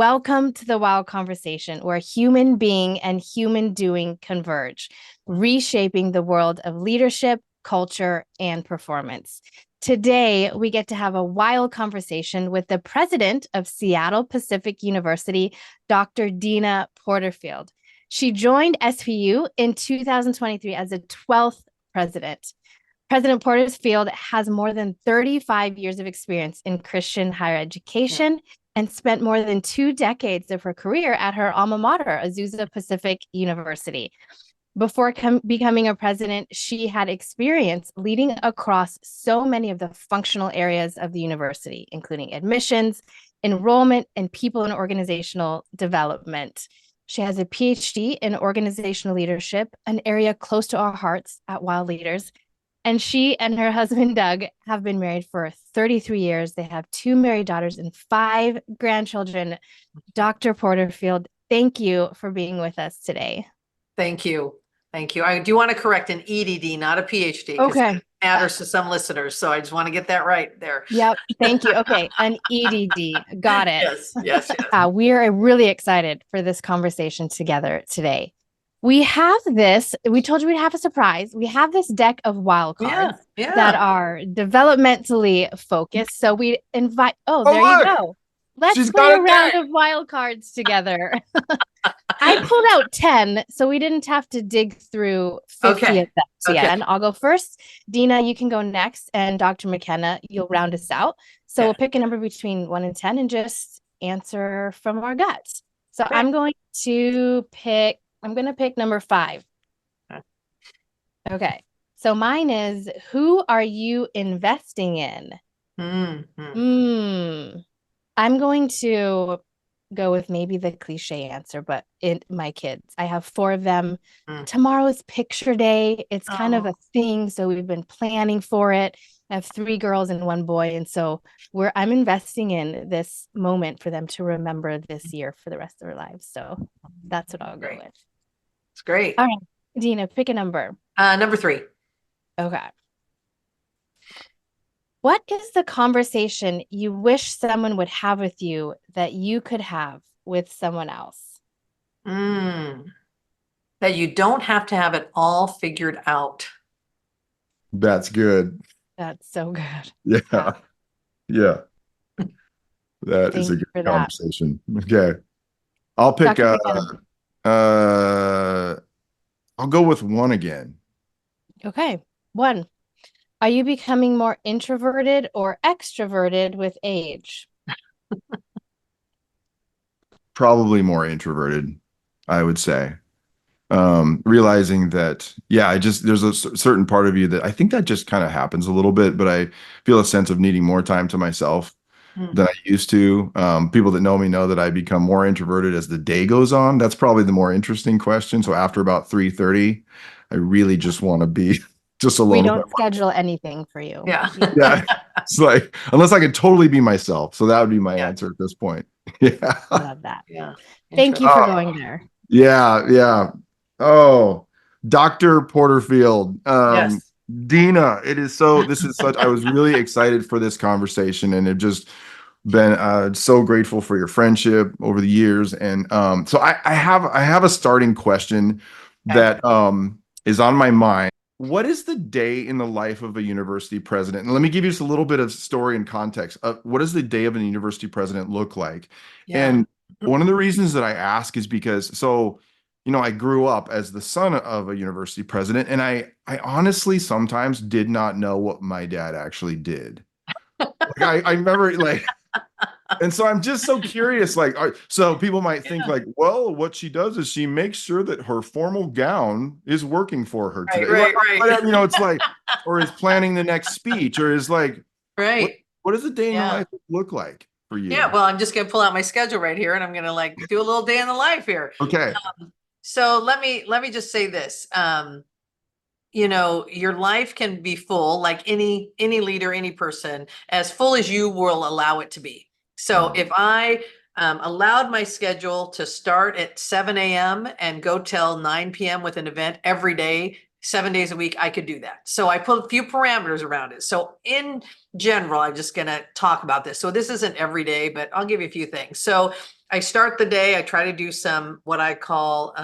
Welcome to the Wild Conversation, where human being and human doing converge, reshaping the world of leadership, culture, and performance. Today, we get to have a wild conversation with the president of Seattle Pacific University, Dr. Deana Porterfield. She joined SPU in 2023 as the 12th president. President Porterfield has more than 35 years of experience in Christian higher education and spent more than 2 decades of her career at her alma mater, Azusa Pacific University. Before becoming a president, she had experience leading across so many of the functional areas of the university, including admissions, enrollment, and people and organizational development. She has a PhD in organizational leadership, an area close to our hearts at Wild Leaders. And she and her husband, Doug, have been married for 33 years. They have 2 married daughters and 5 grandchildren. Dr. Porterfield, thank you for being with us today. Thank you. Thank you. I do want to correct an EDD, not a PhD. Okay. It matters to some listeners. So I just want to get that right there. Yep. Thank you. Okay. An EDD. Got it. Yes. We are really excited for this conversation together today. We have this, we told you we'd have a surprise. We have this deck of wild cards that are developmentally focused. So we invite, you go. Let's play a round of wild cards together. I pulled out 10, so we didn't have to dig through 50 of them yet. And I'll go first. Deana, you can go next. And Dr. McKenna, you'll round us out. So we'll pick a number between 1 and 10 and just answer from our guts. So I'm going to pick number 5. Okay. So mine is, who are you investing in? I'm going to go with maybe the cliche answer, but my kids. I have 4 of them. Tomorrow is picture day. It's kind of a thing. So we've been planning for it. I have 3 girls and 1 boy. And so I'm investing in this moment for them to remember this year for the rest of their lives. So that's what I'll go with. It's great. All right. Deana, pick a number. Number 3. Okay. What is the conversation you wish someone would have with you that you could have with someone else? That you don't have to have it all figured out. That's good. That's so good. Yeah. That is a good conversation. Okay. I'll pick I'll go with 1 again. Okay. 1. Are you becoming more introverted or extroverted with age? Probably more introverted, I would say. Realizing that, there's a certain part of you that I think that just kind of happens a little bit, but I feel a sense of needing more time to myself than I used to. People that know me know that I become more introverted as the day goes on. That's probably the more interesting question. So after about 3:30, I really just want to be just alone. We don't schedule anything for you. Yeah. It's like, unless I could totally be myself. So that would be my answer at this point. I love that. Yeah. Thank you for going there. Yeah. Oh, Dr. Porterfield. Yes. Deana, I was really excited for this conversation, and it just been so grateful for your friendship over the years. And so I have a starting question that is on my mind. What is the day in the life of a university president? And let me give you just a little bit of story and context. What does the day of a university president look like? And one of the reasons that I ask is because, I grew up as the son of a university president, and I honestly sometimes did not know what my dad actually did. I remember and so I'm just so curious, so people might think well, what she does is she makes sure that her formal gown is working for her today. Right. It's or is planning the next speech, or is what does a day in the life look like for you? Yeah, well, I'm just going to pull out my schedule right here, and I'm going to do a little day in the life here. Okay. So let me just say this. Your life can be full, like any leader, any person, as full as you will allow it to be. So if I allowed my schedule to start at 7 a.m. and go till 9 p.m. with an event every day, 7 days a week, I could do that. So I put a few parameters around it. So in general, I'm just going to talk about this. So this isn't every day, but I'll give you a few things. So I start the day, I try to do some what I call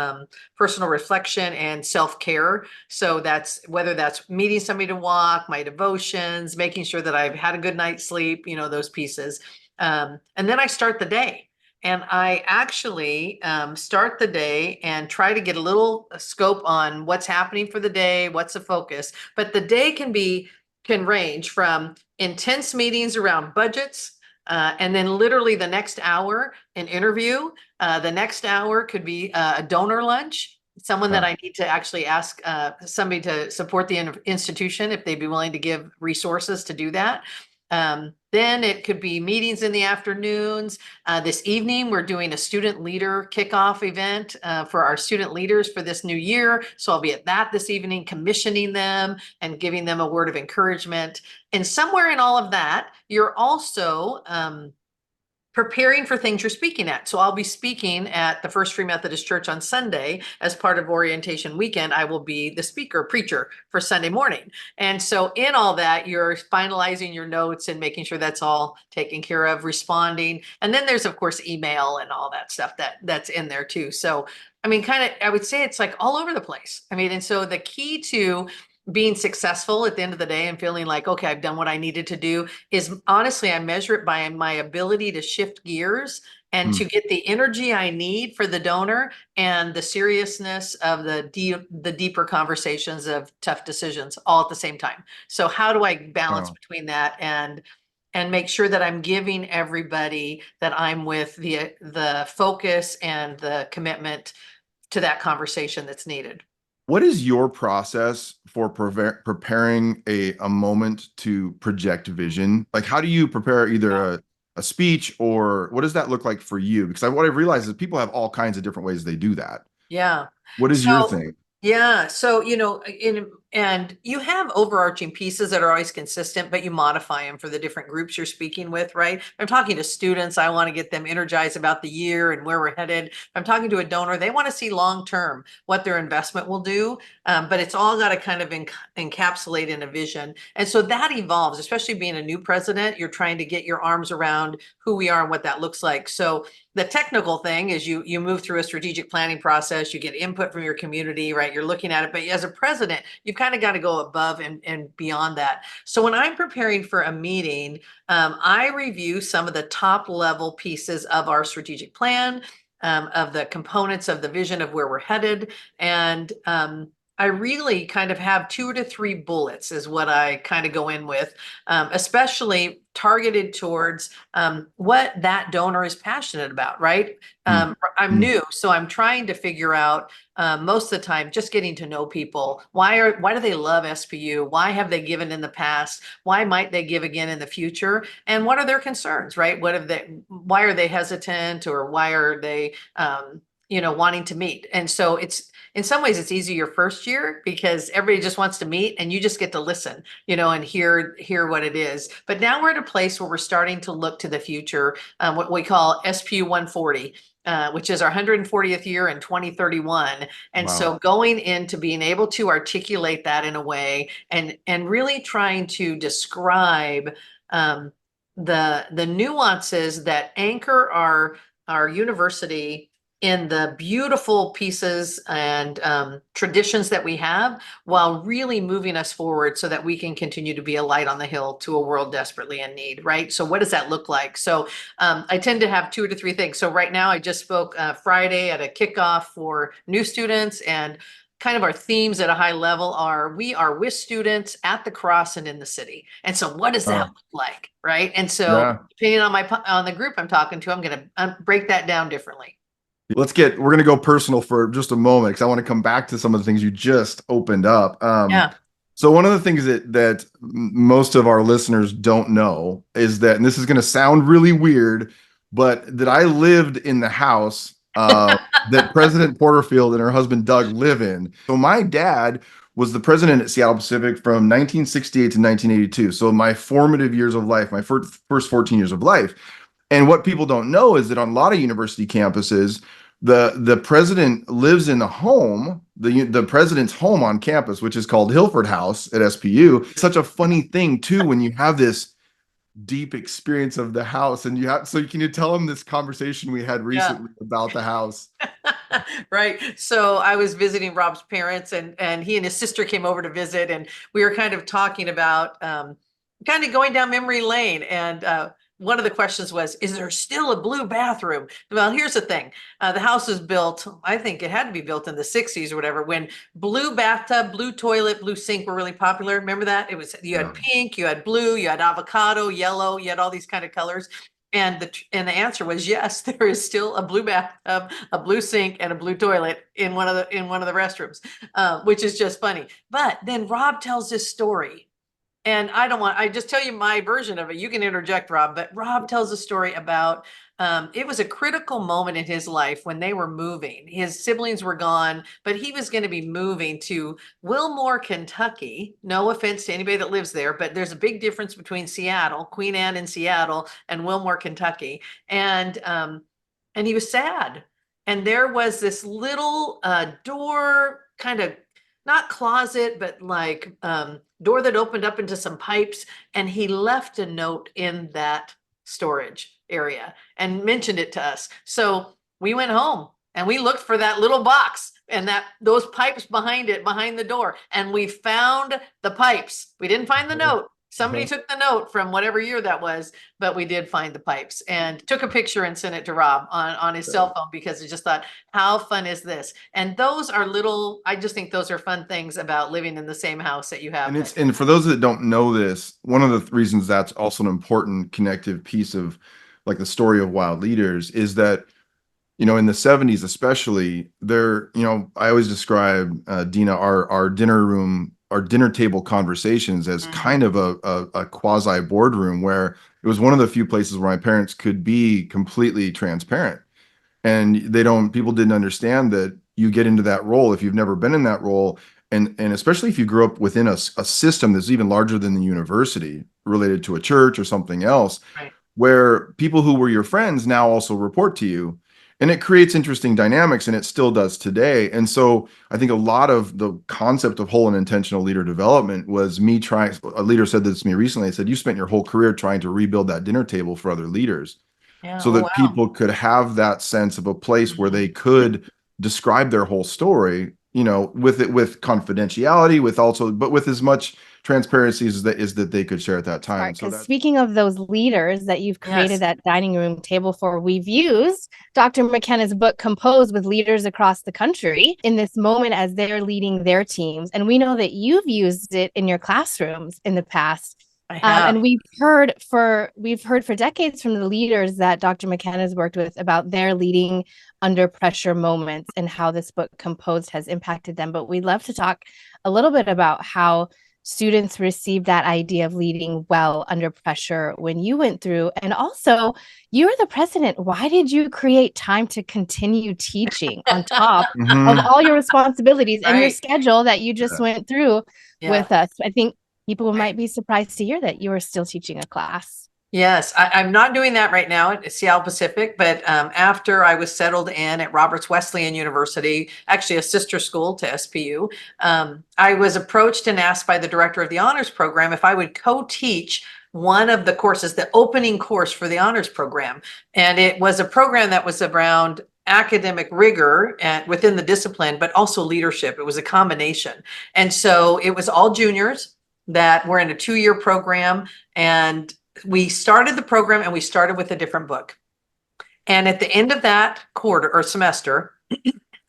personal reflection and self-care. So that's whether that's meeting somebody to walk, my devotions, making sure that I've had a good night's sleep, those pieces. And then I start the day. And I actually start the day and try to get a little scope on what's happening for the day, what's the focus. But the day can range from intense meetings around budgets, and then literally the next hour, an interview. The next hour could be a donor lunch, someone that I need to actually ask somebody to support the institution if they'd be willing to give resources to do that. Then it could be meetings in the afternoons. This evening, we're doing a student leader kickoff event for our student leaders for this new year. So I'll be at that this evening, commissioning them and giving them a word of encouragement. And somewhere in all of that, you're also preparing for things you're speaking at. So I'll be speaking at the First Free Methodist Church on Sunday as part of orientation weekend. I will be the preacher for Sunday morning. And so in all that, you're finalizing your notes and making sure that's all taken care of, responding. And then there's, of course, email and all that stuff that's in there too. So, I mean, I would say it's like all over the place. I mean, and so the key to being successful at the end of the day and feeling like, okay, I've done what I needed to do is honestly, I measure it by my ability to shift gears and to get the energy I need for the donor and the seriousness of the deeper conversations of tough decisions all at the same time. So how do I balance between that and make sure that I'm giving everybody that I'm with the focus and the commitment to that conversation that's needed? What is your process for preparing a moment to project vision? Like, how do you prepare either a speech, or what does that look like for you? Because what I've realized is people have all kinds of different ways they do that. Yeah. What is your thing? Yeah. So, and you have overarching pieces that are always consistent, but you modify them for the different groups you're speaking with, right? I'm talking to students. I want to get them energized about the year and where we're headed. I'm talking to a donor. They want to see long-term what their investment will do. But it's all got to kind of encapsulate in a vision. And so that evolves, especially being a new president, you're trying to get your arms around who we are and what that looks like. So the technical thing is you move through a strategic planning process, you get input from your community, right? You're looking at it, but as a president, you've kind of got to go above and beyond that. So when I'm preparing for a meeting, I review some of the top level pieces of our strategic plan, of the components of the vision of where we're headed. And I really kind of have 2 to 3 bullets is what I kind of go in with, especially targeted towards what that donor is passionate about, right? I'm new, so I'm trying to figure out most of the time, just getting to know people. Why do they love SPU? Why have they given in the past? Why might they give again in the future? And what are their concerns, right? Why are they hesitant, or why are they wanting to meet? And so in some ways it's easier your first year because everybody just wants to meet and you just get to listen, and hear what it is. But now we're at a place where we're starting to look to the future, what we call SPU 140. Which is our 140th year in 2031. And so going into being able to articulate that in a way and really trying to describe the nuances that anchor our university in the beautiful pieces and traditions that we have, while really moving us forward so that we can continue to be a light on the hill to a world desperately in need, right? So what does that look like? So I tend to have 2 to 3 things. So right now I just spoke Friday at a kickoff for new students, and kind of our themes at a high level are, we are with students at the cross and in the city. And so what does that look like, right? And so depending on the group I'm talking to, I'm going to break that down differently. We're going to go personal for just a moment, because I want to come back to some of the things you just opened up. So one of the things that most of our listeners don't know is that, and this is going to sound really weird, but that I lived in the house that President Porterfield and her husband Doug live in. So my dad was the president at Seattle Pacific from 1968 to 1982. So my formative years of life, my first 14 years of life. And what people don't know is that on a lot of university campuses, the president lives in a home, the president's home on campus, which is called Hilford House at SPU. It's such a funny thing too when you have this deep experience of the house, and can you tell him this conversation we had Yeah. recently about the house? Right. So I was visiting Rob's parents, and he and his sister came over to visit, and we were kind of talking about kind of going down memory lane. And one of the questions was, is there still a blue bathroom? Well, here's the thing. The house was built, I think it had to be built in the 60s or whatever, when blue bathtub, blue toilet, blue sink were really popular. Remember that? It was, you had pink, you had blue, you had avocado, yellow, you had all these kind of colors. And the answer was yes, there is still a blue bathtub, a blue sink, and a blue toilet in one of the restrooms, which is just funny. But then Rob tells this story, and I just tell you my version of it. You can interject, Rob, but Rob tells a story about it was a critical moment in his life when they were moving. His siblings were gone, but he was going to be moving to Wilmore, Kentucky. No offense to anybody that lives there, but there's a big difference between Seattle, Queen Anne in Seattle, and Wilmore, Kentucky. And he was sad. And there was this little door, kind of not closet, but like door that opened up into some pipes. And he left a note in that storage area and mentioned it to us. So we went home and we looked for that little box and those pipes behind it, behind the door. And we found the pipes. We didn't find the note. Somebody took the note from whatever year that was, but we did find the pipes and took a picture and sent it to Rob on his cell phone, because he just thought, how fun is this? And those are I just think those are fun things about living in the same house that you have. And for those that don't know this, one of the reasons that's also an important connective piece of like the story of Wild Leaders is that, in the 70s, especially I always describe Deana, our dinner table conversations as kind of a quasi boardroom, where it was one of the few places where my parents could be completely transparent. And people didn't understand that you get into that role if you've never been in that role. And especially if you grew up within a system that's even larger than the university, related to a church or something else, Right. where people who were your friends now also report to you. And it creates interesting dynamics, and it still does today. And so I think a lot of the concept of whole and intentional leader development was me trying. A leader said this to me recently. He said, you spent your whole career trying to rebuild that dinner table for other leaders, so that people could have that sense of a place where they could describe their whole story, with confidentiality, but with as much transparency as that they could share at that time. Because speaking of those leaders that you've created that dining room table for, we've used Dr. McKenna's book, Composed, with leaders across the country in this moment as they're leading their teams. And we know that you've used it in your classrooms in the past. And we've heard for decades from the leaders that Dr. McKenna's worked with about their leading under pressure moments and how this book Composed has impacted them. But we'd love to talk a little bit about how students receive that idea of leading well under pressure when you went through. And also, you're the president. Why did you create time to continue teaching on top of all your responsibilities and your schedule that you just went through with us? I think people might be surprised to hear that you are still teaching a class. Yes, I'm not doing that right now at Seattle Pacific, but after I was settled in at Roberts Wesleyan University, actually a sister school to SPU, I was approached and asked by the director of the honors program if I would co-teach one of the courses, the opening course for the honors program. And it was a program that was around academic rigor and within the discipline, but also leadership. It was a combination. And so it was all juniors that were in a 2-year program, and we started the program and we started with a different book. And at the end of that quarter or semester,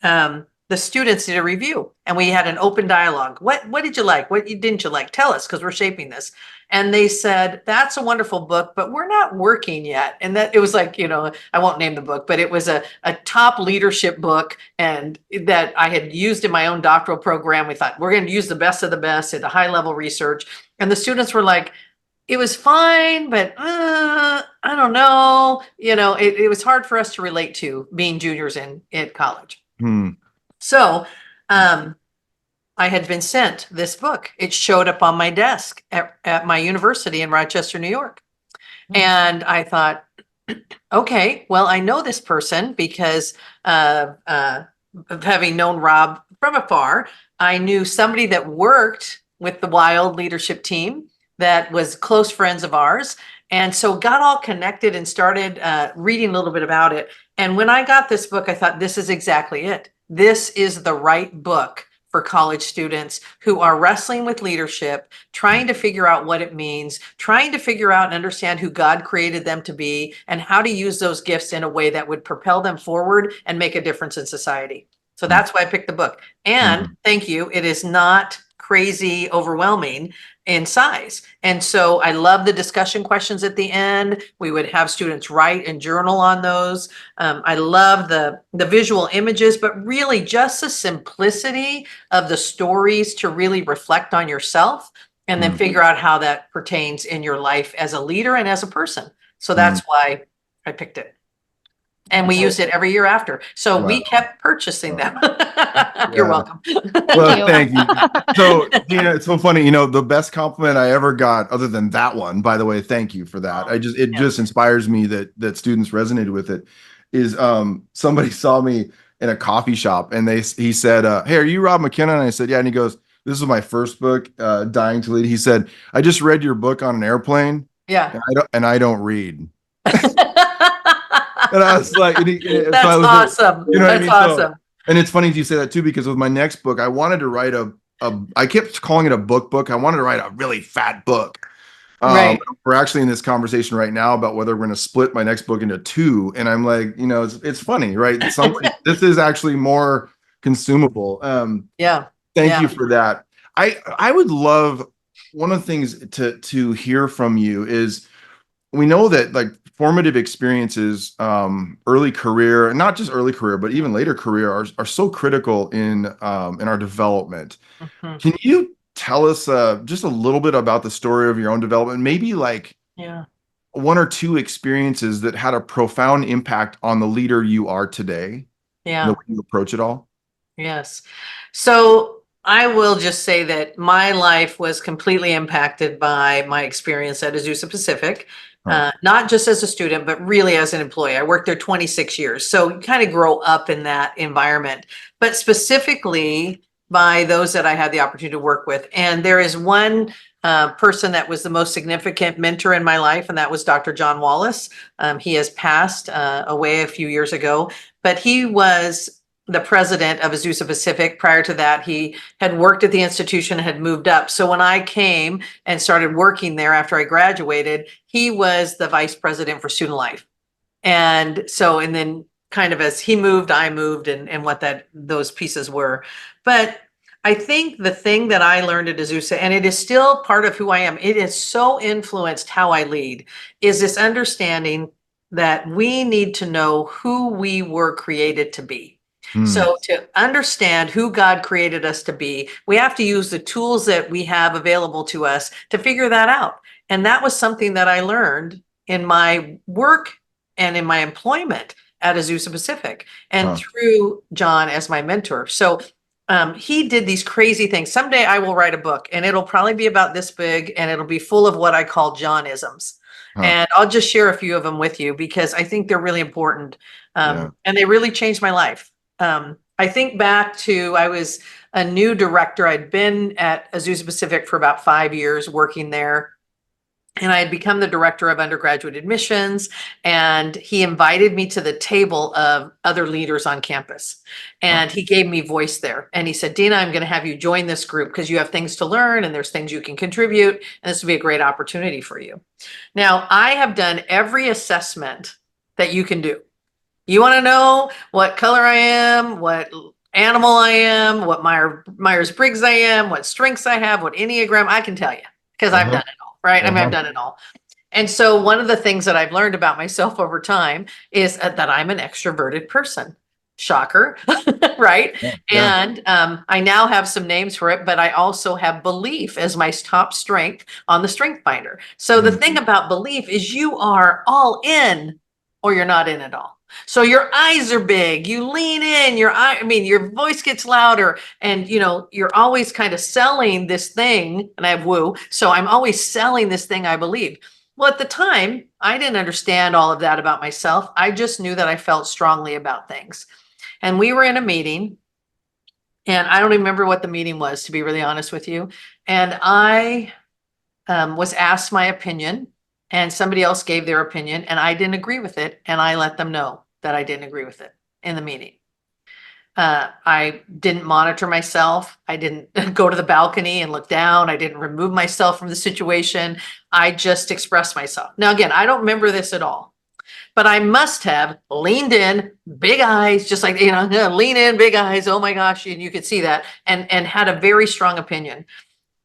the students did a review and we had an open dialogue. What did you like? What didn't you like? Tell us, because we're shaping this. And they said, that's a wonderful book, but we're not working yet. And that it was like, I won't name the book, but it was a top leadership book, and that I had used in my own doctoral program. We thought we're going to use the best of the best at the high level research. And the students were like, it was fine, but I don't know. It was hard for us to relate to being juniors in college. So I had been sent this book. It showed up on my desk at my university in Rochester, New York. And I thought, Okay, well, I know this person because of having known Rob from afar. I knew somebody that worked with the Wild leadership team that was close friends of ours. And so got all connected and started reading a little bit about it. And when I got this book, I thought, this is exactly it. This is the right book for college students who are wrestling with leadership, trying to figure out what it means, trying to figure out and understand who God created them to be, and how to use those gifts in a way that would propel them forward and make a difference in society. So that's why I picked the book. And thank you, it is not crazy overwhelming in size. And so I love the discussion questions at the end. We would have students write and journal on those. I love the visual images, but really just the simplicity of the stories to really reflect on yourself and then figure out how that pertains in your life as a leader and as a person. So that's why I picked it. And we used it every year after. So we kept purchasing them. You're welcome. Well, thank you. So, Deana, it's so funny. You know, the best compliment I ever got, other than that one, by the way, thank you for that. It just inspires me that students resonated with it. Is somebody saw me in a coffee shop and he said, "Hey, are you Rob McKenna?" And I said, "Yeah." And he goes, "This is my first book, Dying to Lead." He said, "I just read your book on an airplane. Yeah. And I don't read." And I was like, that's awesome. You know what I mean? Awesome. And it's funny you say that too, because with my next book, I wanted to write I kept calling it a book. I wanted to write a really fat book. Right. We're actually in this conversation right now about whether we're going to split my next book into two. And I'm like, it's funny, right? This is actually more consumable. Yeah. Thank you for that. I would love, one of the things to hear from you is, we know that like formative experiences, early career, not just early career, but even later career are so critical in our development. Can you tell us just a little bit about the story of your own development? Maybe like one or two experiences that had a profound impact on the leader you are today. Yeah. The way you approach it all. Yes. So I will just say that my life was completely impacted by my experience at Azusa Pacific. Not just as a student, but really as an employee. I worked there 26 years. So you kind of grow up in that environment, but specifically by those that I had the opportunity to work with. And there is one person that was the most significant mentor in my life, and that was Dr. John Wallace. He has passed away a few years ago, but he was the president of Azusa Pacific. Prior to that, he had worked at the institution, had moved up. So when I came and started working there after I graduated, he was the vice president for student life. And so, and then kind of as he moved, I moved, and what those pieces were. But I think the thing that I learned at Azusa, and it is still part of who I am, it has so influenced how I lead, is this understanding that we need to know who we were created to be. So to understand who God created us to be, we have to use the tools that we have available to us to figure that out. And that was something that I learned in my work and in my employment at Azusa Pacific, and through John as my mentor. So he did these crazy things. Someday I will write a book, and it'll probably be about this big, and it'll be full of what I call Johnisms. And I'll just share a few of them with you because I think they're really important. And they really changed my life. I think back to, I was a new director. I'd been at Azusa Pacific for about 5 years working there. And I had become the director of undergraduate admissions, and he invited me to the table of other leaders on campus. And he gave me voice there. And he said, "Deana, I'm going to have you join this group because you have things to learn and there's things you can contribute. And this will be a great opportunity for you." Now, I have done every assessment that you can do. You want to know what color I am, what animal I am, what Myers-Briggs I am, what strengths I have, what Enneagram, I can tell you because I've done it all, right? I mean, I've done it all. And so one of the things that I've learned about myself over time is that I'm an extroverted person. Shocker, right? And I now have some names for it, but I also have belief as my top strength on the Strength Finder. So the thing about belief is you are all in or you're not in at all. So your eyes are big, you lean in, your voice gets louder, and you're always kind of selling this thing, and I have woo. So I'm always selling this thing I believe. Well, at the time, I didn't understand all of that about myself. I just knew that I felt strongly about things. And we were in a meeting, and I don't remember what the meeting was, to be really honest with you. And I was asked my opinion, and somebody else gave their opinion, and I didn't agree with it. And I let them know that I didn't agree with it in the meeting. I didn't monitor myself. I didn't go to the balcony and look down. I didn't remove myself from the situation. I just expressed myself. Now, again, I don't remember this at all, but I must have leaned in, big eyes, just like, lean in, big eyes. Oh my gosh. And you could see that, and had a very strong opinion.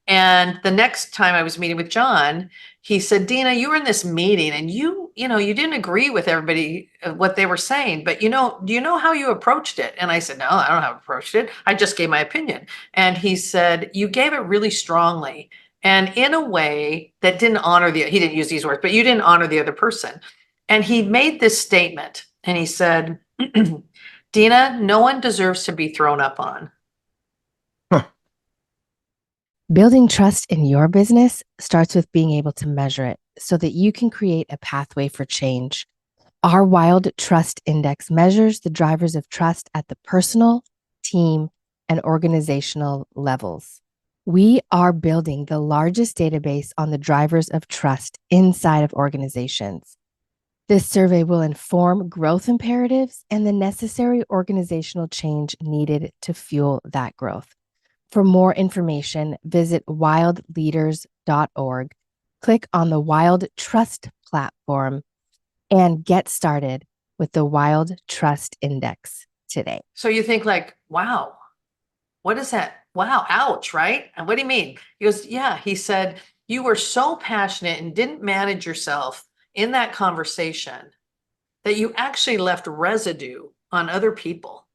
And the next time I was meeting with John, he said, Deana, you were in this meeting and you didn't agree with everybody, what they were saying, but do you know how you approached it? And I said, no, I don't know how I approached it. I just gave my opinion. And he said, you gave it really strongly and in a way that didn't honor he didn't use these words, but you didn't honor the other person. And he made this statement and he said, Deana, no one deserves to be thrown up on. Building trust in your business starts with being able to measure it so that you can create a pathway for change. Our Wild Trust Index measures the drivers of trust at the personal, team, and organizational levels. We are building the largest database on the drivers of trust inside of organizations. This survey will inform growth imperatives and the necessary organizational change needed to fuel that growth. For more information, visit wildleaders.org, click on the Wild Trust platform, and get started with the Wild Trust Index today. So you think like, wow, what is that? Wow, ouch, right? And what do you mean? He goes, yeah, he said, you were so passionate and didn't manage yourself in that conversation that you actually left residue on other people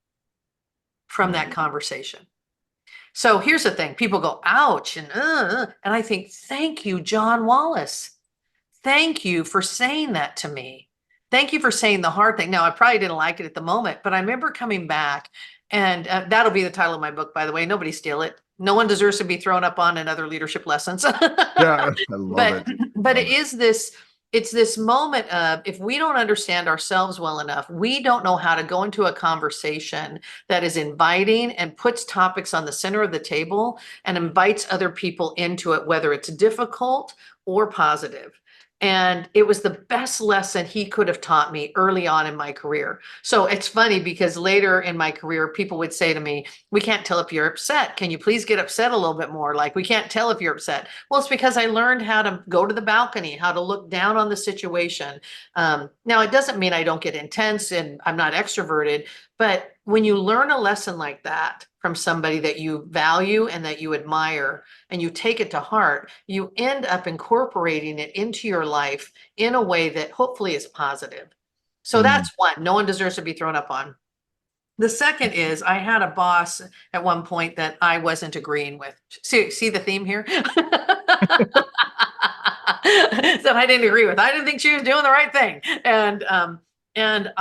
from that conversation. So here's the thing. People go, ouch, and I think, thank you, John Wallace. Thank you for saying that to me. Thank you for saying the hard thing. Now, I probably didn't like it at the moment, but I remember coming back, and that'll be the title of my book, by the way. Nobody steal it. No one deserves to be thrown up on in other leadership lessons. Yeah, I love it. But it's this moment of, if we don't understand ourselves well enough, we don't know how to go into a conversation that is inviting and puts topics on the center of the table and invites other people into it, whether it's difficult or positive. And it was the best lesson he could have taught me early on in my career. So it's funny because later in my career, people would say to me, we can't tell if you're upset. Can you please get upset a little bit more? Like, we can't tell if you're upset. Well, it's because I learned how to go to the balcony, how to look down on the situation. Now, it doesn't mean I don't get intense and I'm not extroverted, but when you learn a lesson like that from somebody that you value and that you admire, and you take it to heart, you end up incorporating it into your life in a way that hopefully is positive. So that's one. No one deserves to be thrown up on. The second is, I had a boss at one point that I wasn't agreeing with. See the theme here? So I didn't agree with. I didn't think she was doing the right thing. And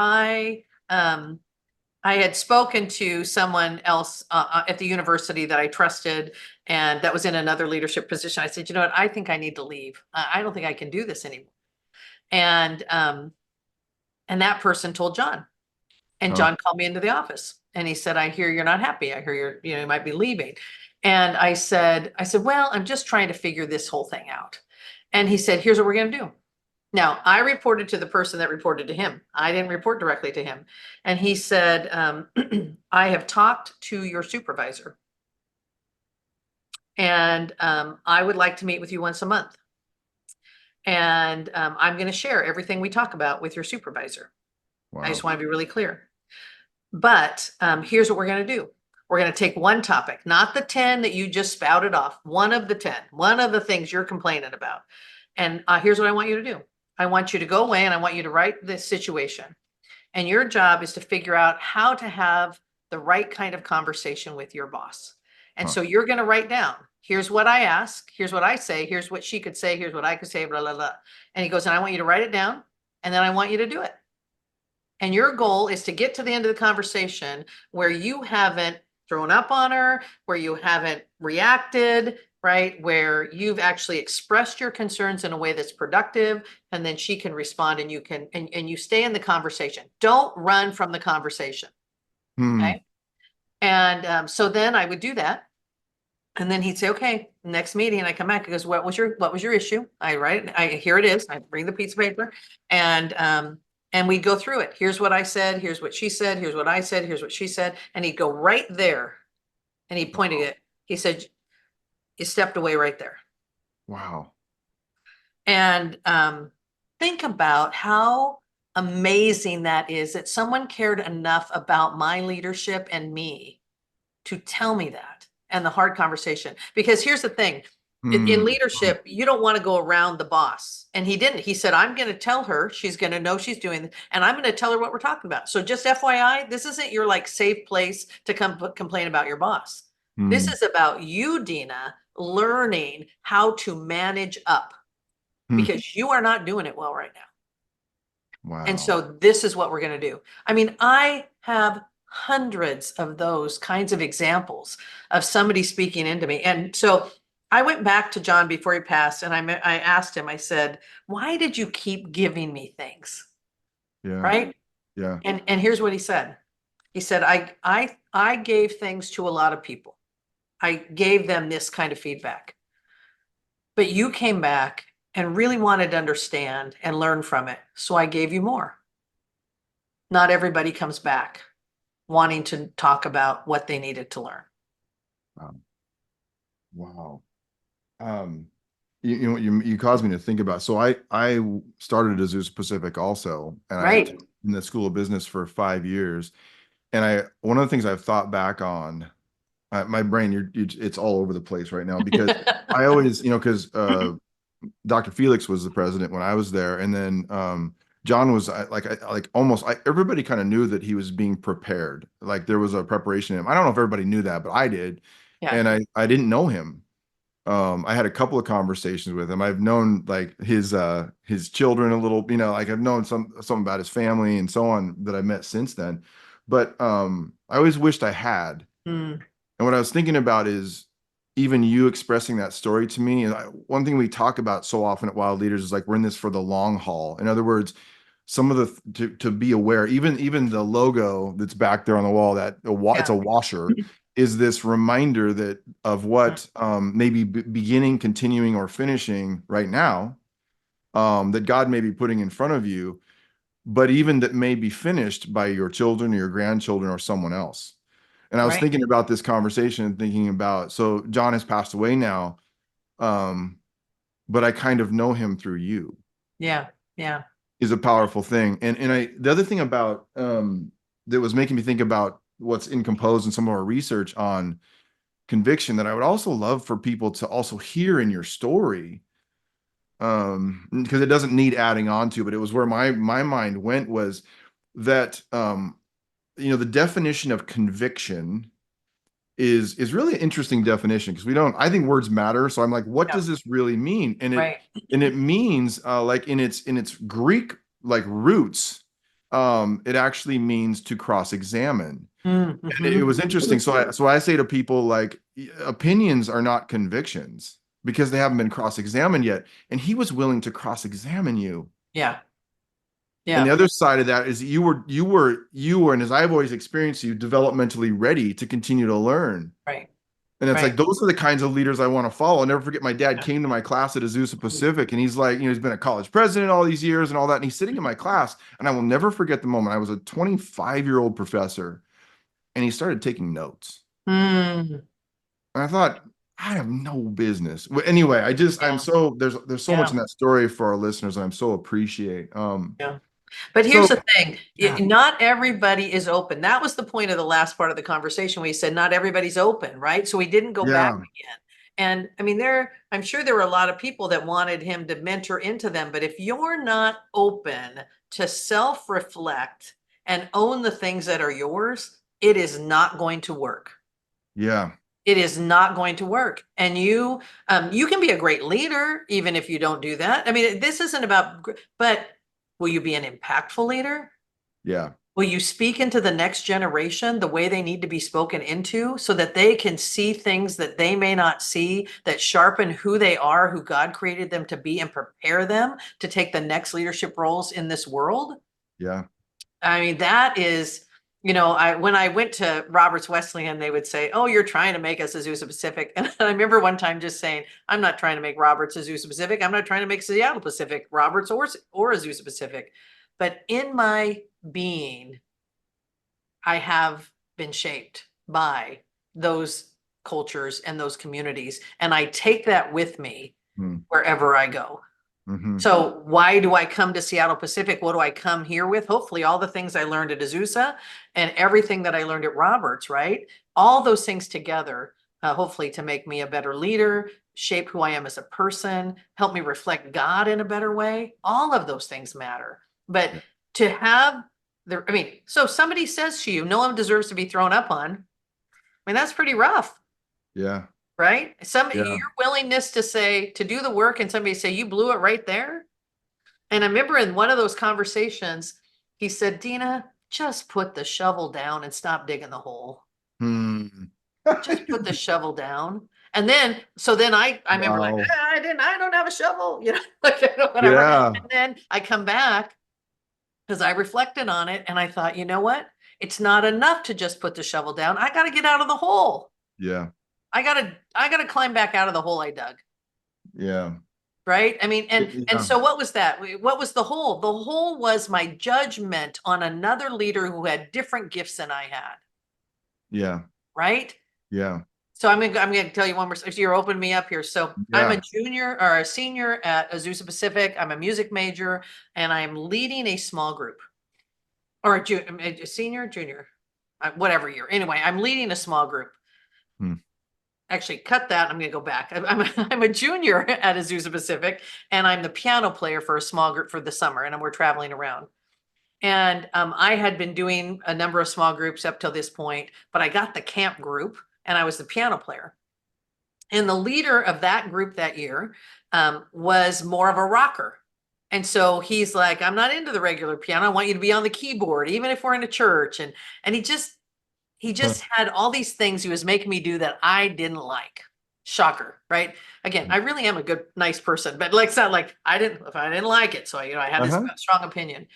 I had spoken to someone else at the university that I trusted and that was in another leadership position. I said, you know what, I think I need to leave. I don't think I can do this anymore. And that person told John. And John called me into the office and he said, I hear you're not happy. I hear you might be leaving. And I said, well, I'm just trying to figure this whole thing out. And he said, here's what we're going to do. Now, I reported to the person that reported to him. I didn't report directly to him. And he said, I have talked to your supervisor. And I would like to meet with you once a month. And I'm going to share everything we talk about with your supervisor. Wow. I just want to be really clear. But here's what we're going to do. We're going to take one topic, not the 10 that you just spouted off, one of the 10, one of the things you're complaining about. And here's what I want you to do. I want you to go away and I want you to write this situation. And your job is to figure out how to have the right kind of conversation with your boss. And so you're going to write down, here's what I ask, here's what I say, here's what she could say, here's what I could say, blah, blah, blah. And he goes, and I want you to write it down and then I want you to do it. And your goal is to get to the end of the conversation where you haven't thrown up on her, where you haven't reacted, right? Where you've actually expressed your concerns in a way that's productive, and then she can respond and you can, and you stay in the conversation. Don't run from the conversation. Hmm. Okay. And so then I would do that. And then he'd say, okay, next meeting, and I come back, he goes, what was your issue? I write it, here it is. I bring the piece of paper and we go through it. Here's what I said, here's what she said, here's what I said, here's what she said. And he'd go right there and he pointed it. He said, you stepped away right there. Wow. And think about how amazing that is, that someone cared enough about my leadership and me to tell me that, and the hard conversation. Because here's the thing, in leadership, you don't want to go around the boss. And he didn't. He said, I'm going to tell her, she's going to know she's doing this, and I'm going to tell her what we're talking about. So just FYI, this isn't your like safe place to come complain about your boss. This is about you, Deana, learning how to manage up, because you are not doing it well right now. Wow. And so this is what we're going to do. I mean, I have hundreds of those kinds of examples of somebody speaking into me. And so I went back to John before he passed, and I asked him, I said, why did you keep giving me things? Yeah. Right. Yeah. And here's what he said. He said, I gave things to a lot of people. I gave them this kind of feedback, but you came back and really wanted to understand and learn from it. So I gave you more. Not everybody comes back wanting to talk about what they needed to learn. Wow. You caused me to think about, so I started at Azusa Pacific also, and I Right. in the School of Business for 5 years. And one of the things I've thought back on, my brain, it's all over the place right now, because I always, because Dr. Felix was the president when I was there, and then John was almost everybody kind of knew that he was being prepared. Like there was a preparation in him. I don't know if everybody knew that, but I did. Yeah. And I didn't know him. I had a couple of conversations with him. I've known like his children a little, like I've known some about his family and so on that I met since then. But I always wished I had. Mm. And what I was thinking about is even you expressing that story to me. And one thing we talk about so often at Wild Leaders is like, we're in this for the long haul. In other words, some of to be aware, even the logo that's back there on the wall, it's a washer, is this reminder that of what maybe beginning, continuing, or finishing right now, that God may be putting in front of you, but even that may be finished by your children or your grandchildren or someone else. And I was thinking about this conversation and thinking about, so John has passed away now, but I kind of know him through you. Yeah. Yeah. Is a powerful thing. And the other thing about that was making me think about what's in Compose and some of our research on conviction that I would also love for people to also hear in your story, because it doesn't need adding on to, but it was where my mind went, was that the definition of conviction is really an interesting definition, because I think words matter. So I'm like, what does this really mean? And it means like in its Greek like roots, it actually means to cross-examine. Mm-hmm. And it was interesting. So I say to people, like, opinions are not convictions because they haven't been cross-examined yet. And he was willing to cross-examine you. Yeah. Yeah. And the other side of that is you were, and as I've always experienced you, developmentally ready to continue to learn. Right. And it's like, those are the kinds of leaders I want to follow. I'll never forget, my dad came to my class at Azusa Pacific, and he's like, he's been a college president all these years and all that. And he's sitting in my class, and I will never forget the moment. I was a 25-year-old professor, and he started taking notes. And I thought, I have no business. But anyway, I'm so, there's so much in that story for our listeners, and I'm so appreciate. But here's the thing, not everybody is open. That was the point of the last part of the conversation. We said not everybody's open, right? So we didn't go back again. And I mean, I'm sure there were a lot of people that wanted him to mentor into them. But if you're not open to self-reflect and own the things that are yours, it is not going to work. Yeah. It is not going to work. And you can be a great leader, even if you don't do that. I mean, this isn't about, but will you be an impactful leader? Yeah. Will you speak into the next generation the way they need to be spoken into so that they can see things that they may not see, that sharpen who they are, who God created them to be, and prepare them to take the next leadership roles in this world? Yeah. I mean, that is, when I went to Roberts Wesleyan, they would say, "Oh, you're trying to make us Azusa Pacific." And I remember one time just saying, "I'm not trying to make Roberts Azusa Pacific. I'm not trying to make Seattle Pacific Roberts or Azusa Pacific." But in my being, I have been shaped by those cultures and those communities, and I take that with me wherever I go. Mm-hmm. So why do I come to Seattle Pacific? What do I come here with? Hopefully all the things I learned at Azusa and everything that I learned at Roberts, right? All those things together, hopefully to make me a better leader, shape who I am as a person, help me reflect God in a better way. All of those things matter. But to have so somebody says to you, no one deserves to be thrown up on. I mean, that's pretty rough. Yeah. Right? Yeah. Your willingness to do the work and somebody say, you blew it right there. And I remember in one of those conversations, he said, Deana, just put the shovel down and stop digging the hole. Just put the shovel down. And then, I remember like, I don't have a shovel, like, whatever. Yeah. And then I come back because I reflected on it and I thought, you know what? It's not enough to just put the shovel down. I got to get out of the hole. Yeah. I gotta climb back out of the hole I dug. Yeah. Right. I mean, and so what was that? What was the hole? The hole was my judgment on another leader who had different gifts than I had. Yeah. Right. Yeah. So I'm gonna tell you one more. So you're opening me up here. So I'm a junior or a senior at Azusa Pacific. I'm a music major, and I'm leading a small group, or a senior, junior, whatever year. Anyway, I'm leading a small group. Actually, cut that. I'm going to go back. I'm a junior at Azusa Pacific, and I'm the piano player for a small group for the summer, and we're traveling around. And I had been doing a number of small groups up till this point, but I got the camp group, and I was the piano player. And the leader of that group that year was more of a rocker. And so he's like, I'm not into the regular piano. I want you to be on the keyboard, even if we're in a church. And he just had all these things he was making me do that I didn't like. Shocker, right? Again, I really am a good, nice person, but like, it's not like I didn't like it. So, I had this strong opinion.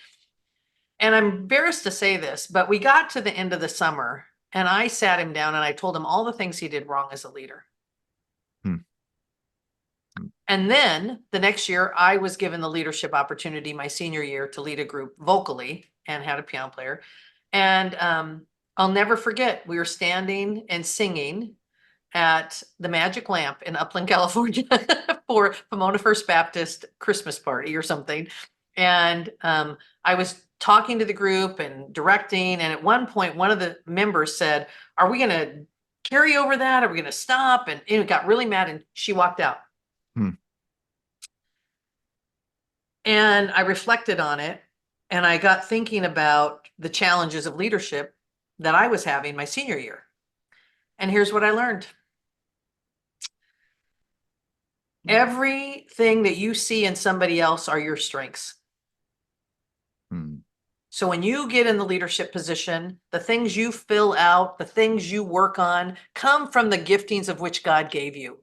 And I'm embarrassed to say this, but we got to the end of the summer and I sat him down and I told him all the things he did wrong as a leader. And then the next year I was given the leadership opportunity my senior year to lead a group vocally and had a piano player. And, I'll never forget, we were standing and singing at the Magic Lamp in Upland, California for Pomona First Baptist Christmas party or something. And I was talking to the group and directing. And at one point, one of the members said, are we going to carry over that? Are we going to stop? And it got really mad and she walked out. And I reflected on it and I got thinking about the challenges of leadership that I was having my senior year. And here's what I learned. Everything that you see in somebody else are your strengths. So when you get in the leadership position, the things you fill out, the things you work on come from the giftings of which God gave you.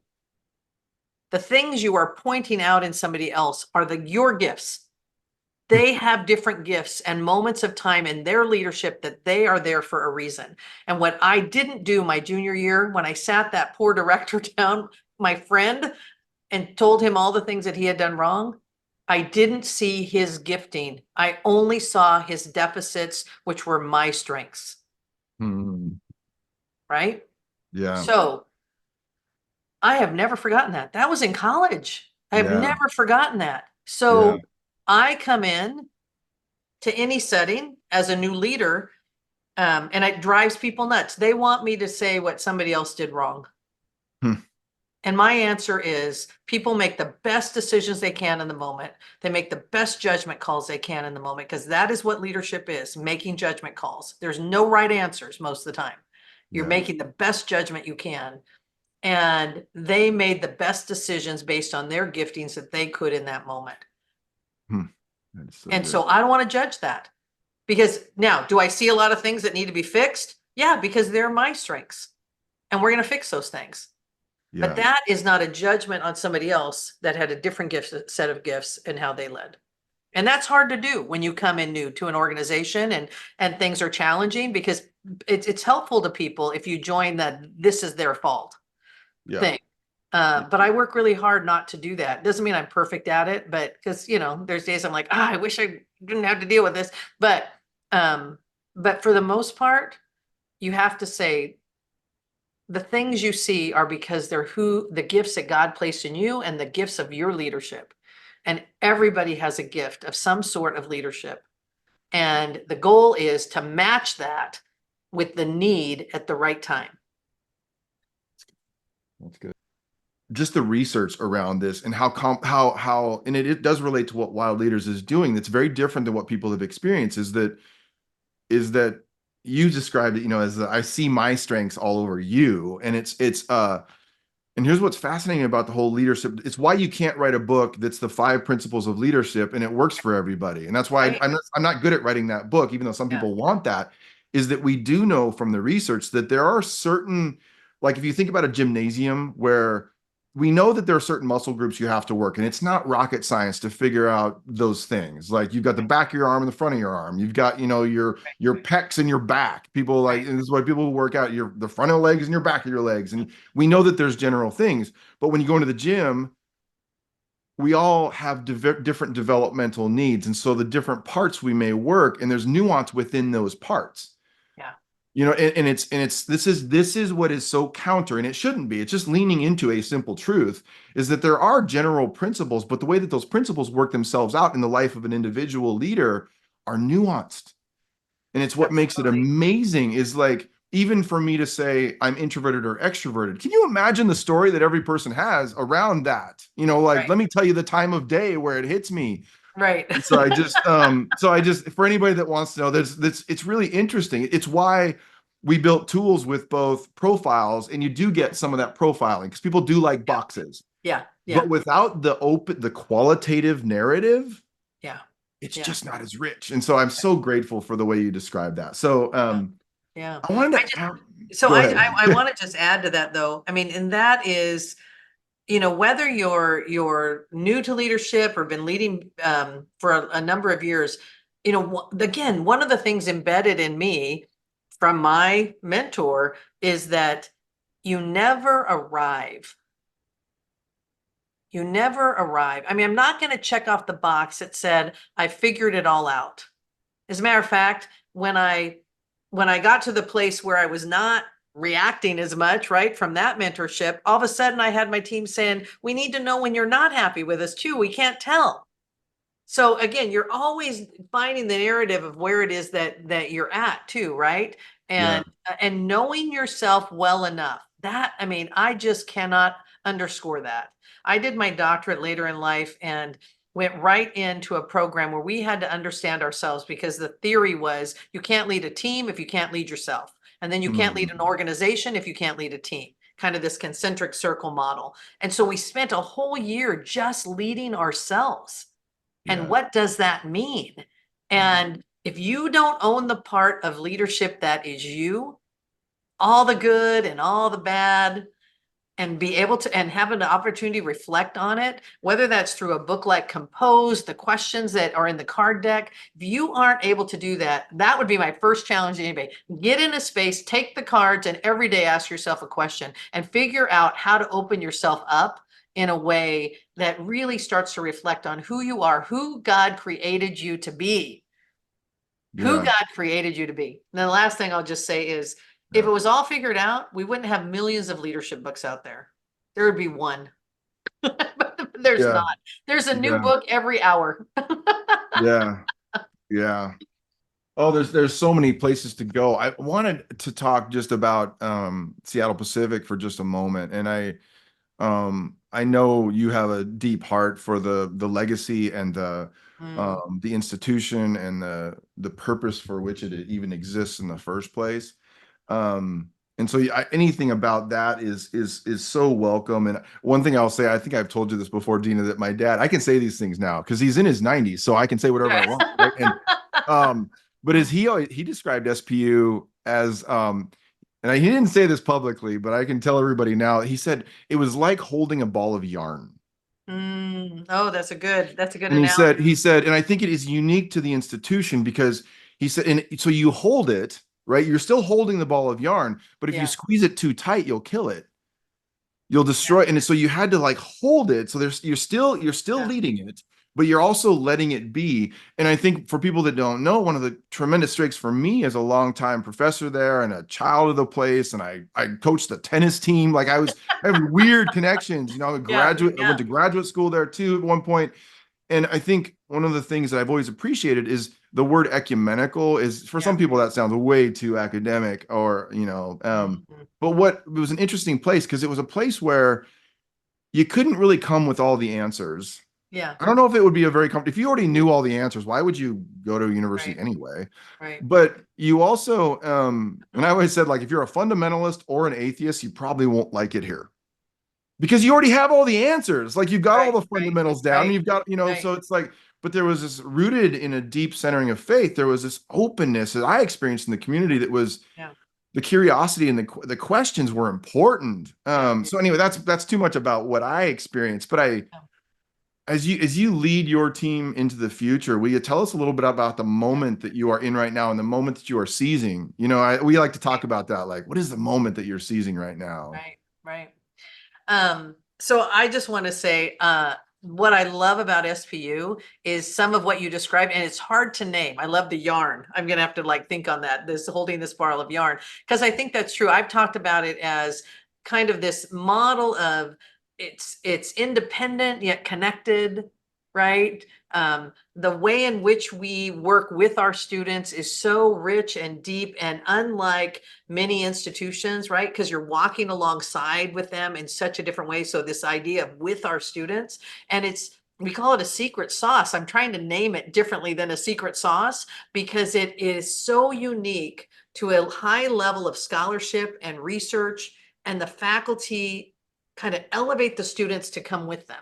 The things you are pointing out in somebody else are your gifts. They have different gifts and moments of time in their leadership that they are there for a reason. And what I didn't do my junior year, when I sat that poor director down, my friend, and told him all the things that he had done wrong, I didn't see his gifting. I only saw his deficits, which were my strengths. Right? Yeah. So I have never forgotten that. That was in college. I have never forgotten that. So I come in to any setting as a new leader, and it drives people nuts. They want me to say what somebody else did wrong. And my answer is people make the best decisions they can in the moment. They make the best judgment calls they can in the moment, because that is what leadership is, making judgment calls. There's no right answers most of the time. You're making the best judgment you can. And they made the best decisions based on their giftings that they could in that moment. So I don't want to judge that, Because now, do I see a lot of things that need to be fixed? Yeah, because they're my strengths. And we're going to fix those things. But that is not a judgment on somebody else that had a different set of gifts and how they led. And that's hard to do when you come in new to an organization and things are challenging, because it's helpful to people if you join that this is their fault thing. But I work really hard not to do that. Doesn't mean I'm perfect at it, but because, there's days I'm like, I wish I didn't have to deal with this. But for the most part, you have to say the things you see are because they're the gifts that God placed in you and the gifts of your leadership. And everybody has a gift of some sort of leadership. And the goal is to match that with the need at the right time. That's good. Just the research around this and how and it does relate to what Wild Leaders is doing. That's very different than what people have experienced. Is that you described it, as I see my strengths all over you, and it's and here's what's fascinating about the whole leadership. It's why you can't write a book that's the 5 principles of leadership and it works for everybody. And that's why I'm not good at writing that book, even though some people want that. Is that we do know from the research that there are certain, like if you think about a gymnasium, where we know that there are certain muscle groups you have to work, and it's not rocket science to figure out those things. Like you've got the back of your arm and the front of your arm. You've got, your pecs and your back. People and this is why people work out the front of the legs and your back of your legs. And we know that there's general things, but when you go into the gym, we all have different developmental needs. And so the different parts we may work, and there's nuance within those parts. And this is what is so counter, and it shouldn't be. It's just leaning into a simple truth, is that there are general principles, but the way that those principles work themselves out in the life of an individual leader are nuanced. And it's what makes it amazing, is like, even for me to say I'm introverted or extroverted, can you imagine the story that every person has around that? Let me tell you the time of day where it hits me. Right. So I just, for anybody that wants to know, it's really interesting. It's why we built tools with both profiles, and you do get some of that profiling because people do like boxes. Yeah. But without the qualitative narrative, it's just not as rich. And so I'm so grateful for the way you described that. So, I wanted to, I want to just add to that though. I mean, and that is, whether you're new to leadership or been leading for a number of years, again, one of the things embedded in me from my mentor is that you never arrive. You never arrive. I mean, I'm not going to check off the box that said I figured it all out. As a matter of fact, when I got to the place where I was not reacting as much, right, from that mentorship, all of a sudden I had my team saying, we need to know when you're not happy with us too. We can't tell. So again, you're always finding the narrative of where it is that you're at too, right? And knowing yourself well enough. That, I mean, I just cannot underscore that. I did my doctorate later in life and went right into a program where we had to understand ourselves, because the theory was you can't lead a team if you can't lead yourself. And then you can't lead an organization if you can't lead a team, kind of this concentric circle model. And so we spent a whole year just leading ourselves. And what does that mean? And if you don't own the part of leadership that is you, all the good and all the bad, and be able to, and have an opportunity to reflect on it, whether that's through a book like Compose, the questions that are in the card deck. If you aren't able to do that, that would be my first challenge to anybody. Get in a space, take the cards, and every day ask yourself a question and figure out how to open yourself up in a way that really starts to reflect on who you are, who God created you to be. Who God created you to be. And the last thing I'll just say is, if it was all figured out, we wouldn't have millions of leadership books out there. There would be one. But there's not. There's a new book every hour. Yeah. Oh, there's so many places to go. I wanted to talk just about Seattle Pacific for just a moment. And I know you have a deep heart for the legacy and the institution and the purpose for which it even exists in the first place. And so anything about that is so welcome. And one thing I'll say, I think I've told you this before, Deana, that my dad, I can say these things now because he's in his 90s, so I can say whatever I want. Right? And But as he described SPU as he didn't say this publicly, but I can tell everybody now. He said it was like holding a ball of yarn. Oh, that's a good And analogy. he said, and I think it is unique to the institution because he said, and so you hold it, right? You're still holding the ball of yarn, but if you Yeah, squeeze it too tight, you'll kill it. You'll yeah, destroy it. And so you had to like hold it. So you're still yeah, leading it, but you're also letting it be. And I think for people that don't know, one of the tremendous strengths for me as a longtime professor there and a child of the place, and I coached the tennis team. Like I have weird connections. You know, yeah, I went yeah, to graduate school there too at one point. And I think one of the things that I've always appreciated is the word ecumenical is for yeah. some people that sounds way too academic or, Mhm. but what it was an interesting place because it was a place where you couldn't really come with all the answers. Yeah, I don't know if it would be a very if you already knew all the answers, why would you go to university right, anyway? right. But you also, and I always said, like, if you're a fundamentalist or an atheist, you probably won't like it here because you already have all the answers. Like you've got all Right, the right, fundamentals down, and right, you've got, right. so it's like, but there was this rooted in a deep centering of faith. There was this openness that I experienced in the community that was Yeah, the curiosity and the questions were important. yeah, So anyway, that's too much about what I experienced. But yeah, as you lead your team into the future, will you tell us a little bit about the yeah. moment that you are in right now and the moment that you are seizing? We like to talk about that. Like, what is the moment that you're seizing right now? Right, right. So I just want to say, what I love about SPU is some of what you described, and it's hard to name. I love the yarn. I'm gonna have to like think on that, this holding this ball of yarn, because I think that's true. I've talked about it as kind of this model of it's independent yet connected, right? The way in which we work with our students is so rich and deep and unlike many institutions, right? Because you're walking alongside with them in such a different way. So this idea of with our students, and we call it a secret sauce. I'm trying to name it differently than a secret sauce because it is so unique to a high level of scholarship and research, and the faculty kind of elevate the students to come with them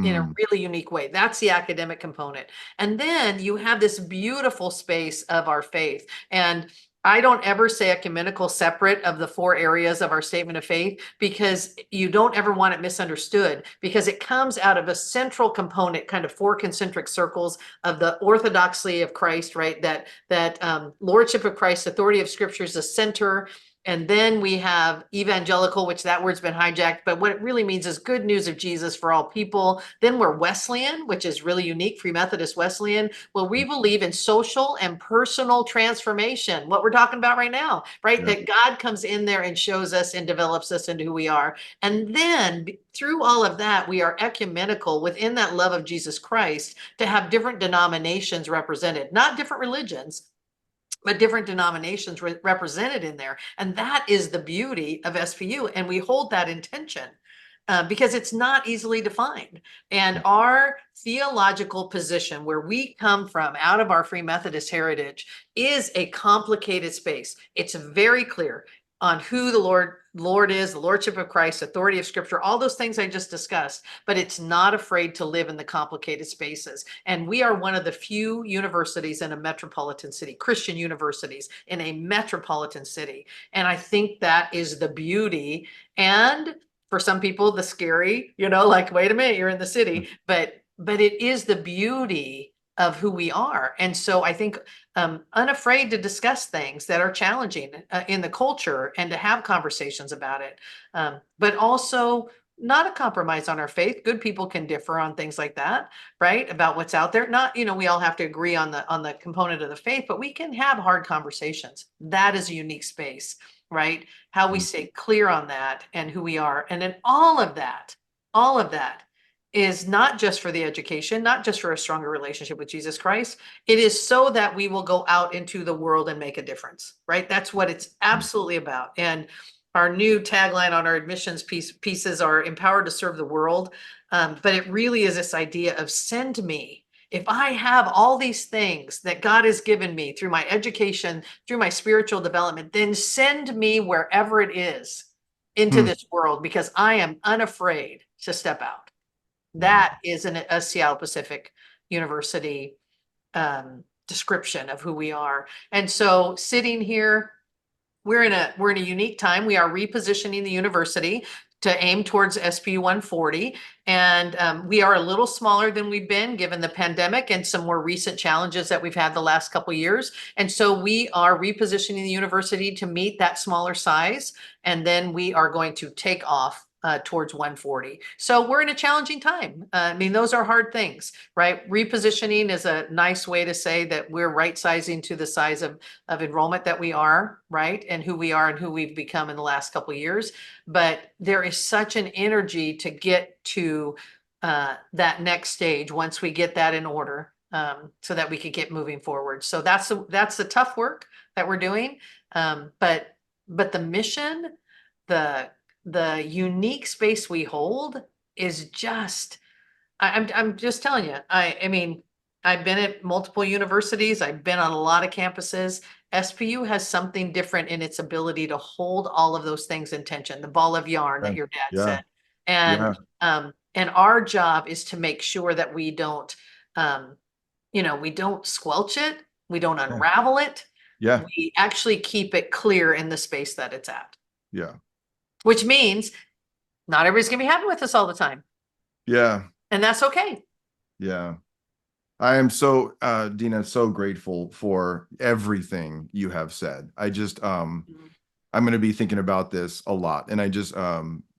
in a Hmm. really unique way. That's the academic component. And then you have this beautiful space of our faith. And I don't ever say ecumenical separate of the four areas of our statement of faith because you don't ever want it misunderstood because it comes out of a central component, kind of four concentric circles of the orthodoxy of Christ, right? That lordship of Christ, authority of Scripture is the center. And then we have evangelical, which that word's been hijacked, but what it really means is good news of Jesus for all people. Then we're Wesleyan, which is really unique, Free Methodist Wesleyan. Well, we believe in social and personal transformation, what we're talking about right now, right? Yeah. That God comes in there and shows us and develops us into who we are. And then through all of that, we are ecumenical within that love of Jesus Christ to have different denominations represented, not different religions, but different denominations represented in there. And that is the beauty of SPU. And we hold that intention because it's not easily defined. And our theological position, where we come from out of our Free Methodist heritage, is a complicated space. It's very clear on who the Lord is, the Lordship of Christ, authority of Scripture, all those things I just discussed, but it's not afraid to live in the complicated spaces. And we are one of the few universities in a metropolitan city, Christian universities in a metropolitan city. And I think that is the beauty. And for some people, the scary, like, wait a minute, you're in the city, but it is the beauty of who we are. And so I think unafraid to discuss things that are challenging in the culture and to have conversations about it. But also not a compromise on our faith. Good people can differ on things like that, right? About what's out there. Not, we all have to agree on the component of the faith, but we can have hard conversations. That is a unique space, right? How we stay clear on that and who we are. And then all of that is not just for the education, not just for a stronger relationship with Jesus Christ. It is so that we will go out into the world and make a difference, right? That's what it's absolutely about. And our new tagline on our admissions pieces are empowered to serve the world. But it really is this idea of send me. If I have all these things that God has given me through my education, through my spiritual development, then send me wherever it is into Hmm. this world because I am unafraid to step out. Wow. That is a Seattle Pacific University description of who we are. And so sitting here, we're in a unique time. We are repositioning the university to aim towards SPU 140. And we are a little smaller than we've been given the pandemic and some more recent challenges that we've had the last couple of years. And so we are repositioning the university to meet that smaller size. And then we are going to take off towards 140. So we're in a challenging time. I mean, those are hard things, right? Repositioning is a nice way to say that we're right sizing to the size of enrollment that we are, right? And who we are and who we've become in the last couple of years. But there is such an energy to get to that next stage once we get that in order, so that we could get moving forward. So that's the tough work that we're doing. But the mission, the unique space we hold is just, I'm just telling you, I mean, I've been at multiple universities. I've been on a lot of campuses. SPU has something different in its ability to hold all of those things in tension, the ball of yarn that your dad Yeah. said. And our job is to make sure that we don't, we don't squelch it. We don't unravel it. Yeah. We actually keep it clear in the space that it's at. Yeah. Which means not everybody's gonna be happy with us all the time. Yeah. And that's okay. Yeah. I am so, Deana, so grateful for everything you have said. I just, I'm going to be thinking about this a lot. And I just,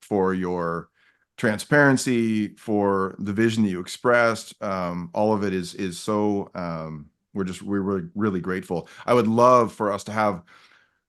for your transparency, for the vision that you expressed, all of it is so, we're really, really grateful. I would love for us to have,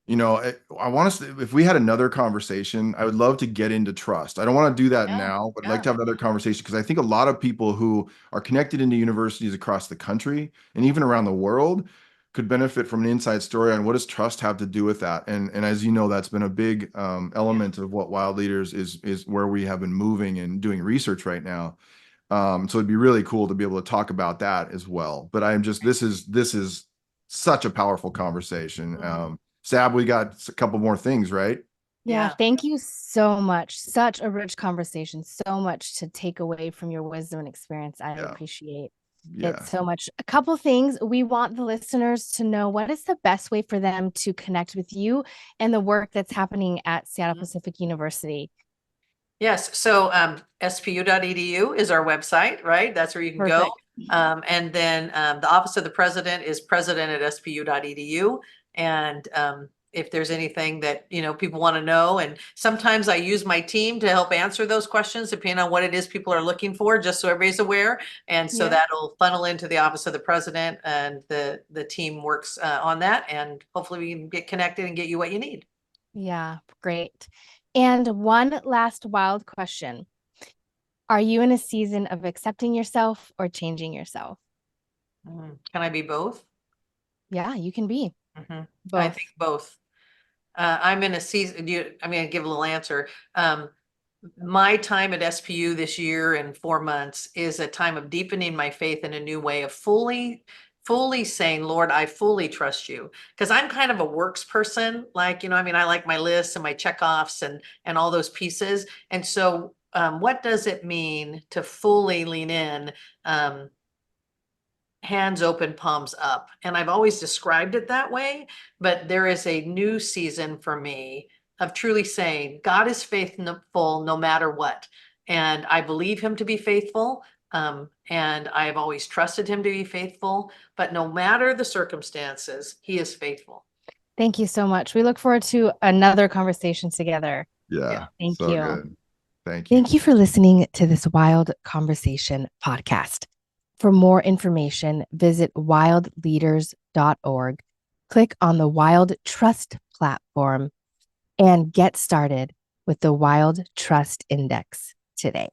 I want us to, if we had another conversation, I would love to get into trust. I don't want to do that now, but I'd like to have another conversation because I think a lot of people who are connected into universities across the country and even around the world could benefit from an inside story on what does trust have to do with that. And as you know, that's been a big element of what Wild Leaders is where we have been moving and doing research right now. So it'd be really cool to be able to talk about that as well. But I'm just, this is such a powerful conversation. Sab, we got a couple more things, right? Yeah, thank you so much. Such a rich conversation. So much to take away from your wisdom and experience. I appreciate it so much. A couple things. We want the listeners to know what is the best way for them to connect with you and the work that's happening at Seattle Pacific University. Yes. So spu.edu is our website, right? That's where you can go. And then the Office of the President is president@spu.edu. And if there's anything that, people want to know, and sometimes I use my team to help answer those questions, depending on what it is people are looking for, just so everybody's aware. And so that'll funnel into the Office of the President, and the team works on that. And hopefully we can get connected and get you what you need. Yeah, great. And one last wild question. Are you in a season of accepting yourself or changing yourself? Can I be both? Yeah, you can be. Both. I think both. I'm in a season. I'm going to give a little answer. My time at SPU this year and 4 months is a time of deepening my faith in a new way of fully saying, Lord, I fully trust you. Because I'm kind of a works person. I like my lists and my checkoffs and all those pieces. And so what does it mean to fully lean in? Hands open, palms up. And I've always described it that way, but there is a new season for me of truly saying God is faithful no matter what. And I believe him to be faithful. And I've always trusted him to be faithful, but no matter the circumstances, he is faithful. Thank you so much. We look forward to another conversation together. Yeah. Thank so you. Good. Thank you. Thank you for listening to this Wild Conversation podcast. For more information, visit wildleaders.org, click on the Wild Trust platform, and get started with the Wild Trust Index today.